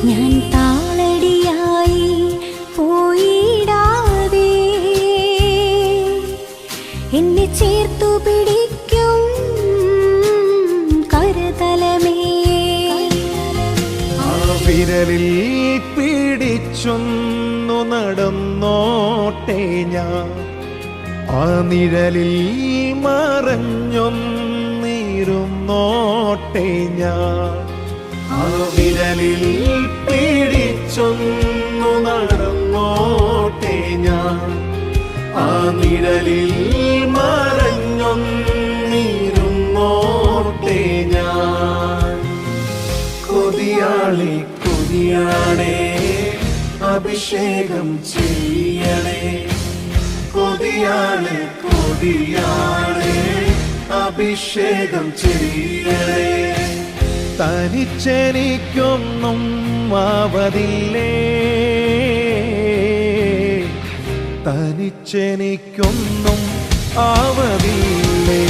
ഞാൻ താളടിയായി പോയിടാതെ എന്നെ ചേർത്തു പിടിക്കും കരതലമേ. ആ വിരലിൽ പിടിച്ചൊന്നു നടന്നോട്ടെ ഞാൻ, ആ നിഴലിൽ മറഞ്ഞൊന്നിരുന്നോട്ടെ ഞാൻ. ആ വിരലിൽ പിടിച്ചൊന്നു നടന്നോട്ടെ ഞാൻ, ആ നിഴലിൽ മറഞ്ഞൊന്നിരുന്നോട്ടെ ഞാൻ. കൊതിയാളെ കൊതിയാളെ അഭിഷേകം ചെയ്യണേ, കൊതിയാളെ കൊതിയാളെ അഭിഷേകം ചെയ്യണേ. തനിച്ചെനിക്കൊന്നും ആവതില്ലേ, തനിച്ചെനിക്കൊന്നും ആവതില്ലേ.